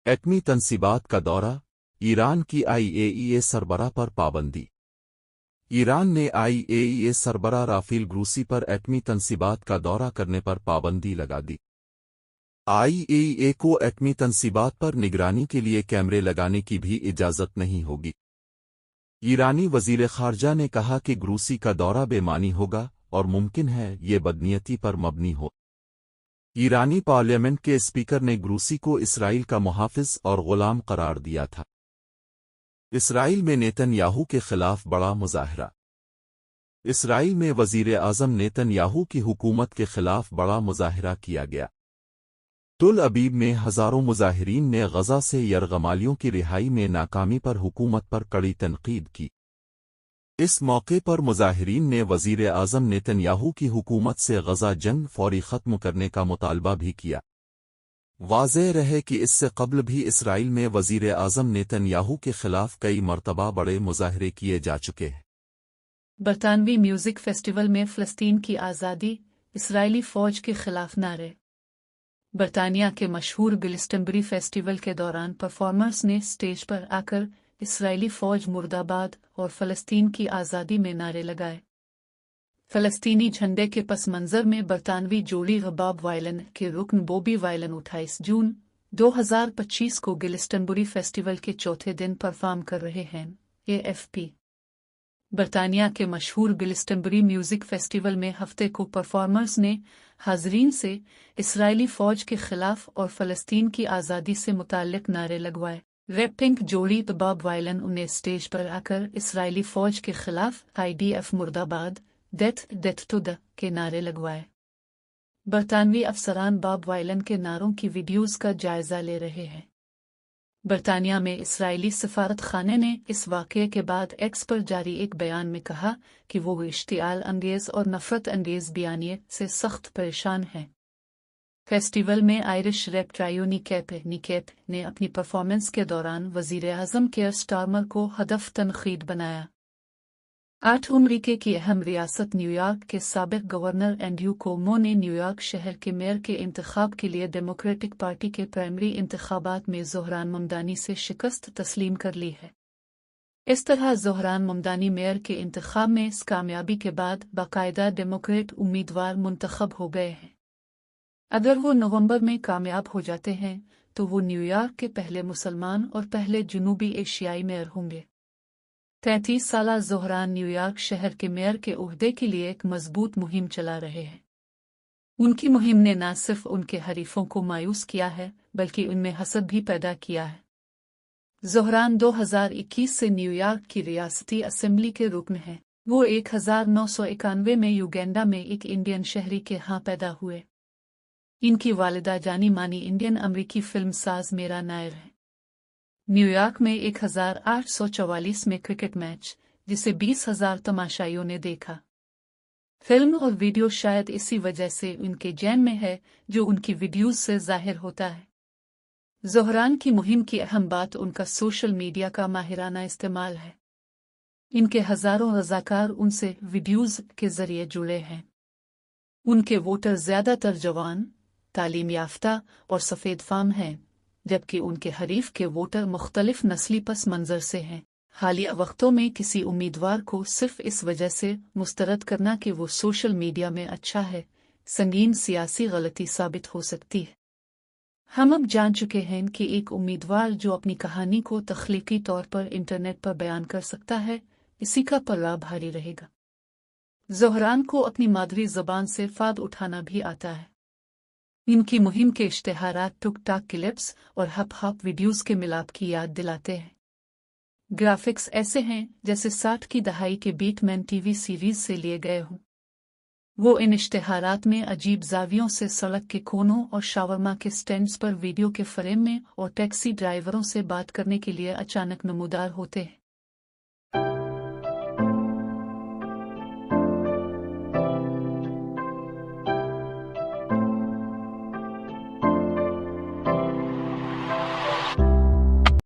एटमी तनसीबात का दौरा, ईरान की आईएईए सरबराह पर पाबंदी। ईरान ने आईएईए सरबराह राफेल ग्रूसी पर एटमी तनसीबात का दौरा करने पर पाबंदी लगा दी। आईएईए को एटमी तनसीबात पर निगरानी के लिए कैमरे लगाने की भी इजाज़त नहीं होगी। ईरानी वज़ीर ख़ारजा ने कहा कि ग्रूसी का दौरा बेमानी होगा और मुमकिन है ये बदनीयती पर मबनी हो। ईरानी पार्लियामेंट के स्पीकर ने ग्रूसी को इसराइल का मुहाफ़िज़ और ग़ुलाम करार दिया था। इसराइल में नेतन्याहू के खिलाफ बड़ा मुज़ाहरा। इसराइल में वज़ीर आज़म नेतन्याहू की हुकूमत के खिलाफ बड़ा मुज़ाहरा किया गया। तुल अबीब में हज़ारों मुज़ाहिरीन ने गज़ा से यरग़मालियों की रिहाई में नाकामी पर हुकूमत पर कड़ी तनक़ीद की। इस मौके पर मुज़ाहिरीन ने वज़ीर आज़म नेतन्याहू की हुकूमत से गज़ा जंग फौरी ख़त्म करने का मुतालबा भी किया। वाज़ेह रहे कि इससे क़ब्ल भी इसराइल में वज़ीर आज़म नेतन्याहू के ख़िलाफ़ कई मरतबा बड़े मुज़ाहरे किए जा चुके हैं। बरतानवी म्यूज़िक फेस्टिवल में फ़लस्तीन की आज़ादी, इसराइली फ़ौज के ख़िलाफ़ नारे। बरतानिया के मशहूर ग्लिस्टनबरी फेस्टिवल के दौरान परफॉर्मर्स ने स्टेज पर आकर इसराइली फ़ौज मुर्दाबाद और फ़लस्तीन की आज़ादी में नारे लगाए। फ़लस्तीनी झंडे के पस मंज़र में बरतानवी जोड़ी बॉब वायलन के रुकन बॉबी वायलन 28 जून 2025 को ग्लिस्टनबरी फेस्टिवल के चौथे दिन परफॉर्म कर रहे हैं। AFP बरतानिया के मशहूर ग्लिस्टनबरी म्यूज़िक फेस्टिवल में हफ्ते को परफॉर्मर्स ने हाज़रीन से इसराइली फ़ौज के ख़िलाफ़ और फ़लस्तीन की आज़ादी से मुताल्लिक़ नारे लगवाए। रैपिंग जोड़ी बॉब वायलन उन्हें स्टेज पर आकर इसराइली फ़ौज के ख़िलाफ़ IDF मुर्दाबाद, डेथ टू द के नारे लगवाए। बरतानवी अफसरान बॉब वायलन के नारों की वीडियोज़ का जायज़ा ले रहे हैं। बरतानिया में इसराइली सफारत खाने ने इस वाक़ये के बाद एक्स पर जारी एक बयान में कहा कि वो इश्तिआल अंगेज़ और नफ़रत अंगेज़ बयानिए से सख्त परेशान हैं। फेस्टिवल में आयरिश रैप ट्रायो निकेप ने अपनी परफॉर्मेंस के दौरान वज़ीर आज़म केयर स्टारमर को हदफ तनक़ीद बनाया। 8 अमरीका की अहम रियासत न्यूयॉर्क के साबिक़ गवर्नर एंड्रयू कुओमो ने न्यूयॉर्क शहर के मेयर के इंतखाब के लिए डेमोक्रेटिक पार्टी के प्राइमरी इंतखाबात में ज़ोहरान ममदानी से शिकस्त तस्लीम कर ली है। इस तरह ज़ोहरान ममदानी मेयर के इंतखाब में इस कामयाबी के बाद बाकायदा डेमोक्रेट उम्मीदवार मुंतखब हो गए हैं। अगर वो नवंबर में कामयाब हो जाते हैं तो वो न्यूयॉर्क के पहले मुसलमान और पहले जनूबी एशियाई मेयर होंगे। 33 साला ज़ोहरान न्यूयॉर्क शहर के मेयर के ओहदे के लिए एक मजबूत मुहिम चला रहे हैं। उनकी मुहिम ने न सिर्फ उनके हरीफों को मायूस किया है बल्कि उनमें हसद भी पैदा किया है। ज़ोहरान 2021 से न्यूयॉर्क की रियासती असेंबली के रुकन हैं। वो 1991 में युगांडा में एक इंडियन शहरी के यहाँ पैदा हुए। इनकी वालिदा जानी मानी इंडियन अमरीकी फिल्म साज मीरा नायर है। न्यूयॉर्क में 1844 में क्रिकेट मैच जिसे 20,000 तमाशाइयों ने देखा। फिल्म और वीडियो शायद इसी वजह से उनके जैन में है जो उनकी वीडियोज़ से जाहिर होता है। ज़ोहरान की मुहिम की अहम बात उनका सोशल मीडिया का माहिराना इस्तेमाल है। इनके हज़ारों रज़ाकार उनसे वीडियोज़ के ज़रिए जुड़े हैं। उनके वोटर ज़्यादातर जवान, तालीम याफ्ता और सफ़ेद फाम हैं, जबकि उनके हरीफ के वोटर मुख्तलिफ नस्ली पस मंज़र से हैं। हालिया वक्तों में किसी उम्मीदवार को सिर्फ इस वजह से मुस्तरद करना कि वो सोशल मीडिया में अच्छा है, संगीन सियासी गलती साबित हो सकती है। हम अब जान चुके हैं कि एक उम्मीदवार जो अपनी कहानी को तख्लीकी तौर पर इंटरनेट पर बयान कर सकता है, इसी का पल्ला भारी रहेगा। ज़ोहरान को अपनी मादरी ज़बान से फ़ायदा उठाना भी आता है। इनकी मुहिम के इश्तिहारात टुक टाक क्लिप्स और हप वीडियोज़ के मिलाप की याद दिलाते हैं। ग्राफिक्स ऐसे हैं जैसे 60 की दहाई के बीटमैन टीवी सीरीज़ से लिए गए हों। वो इन इश्तिहारात में अजीब ज़ावियों से सड़क के कोनों और शावरमा के स्टैंड्स पर वीडियो के फ्रेम में और टैक्सी ड्राइवरों से बात करने के लिए अचानक नमूदार होते हैं।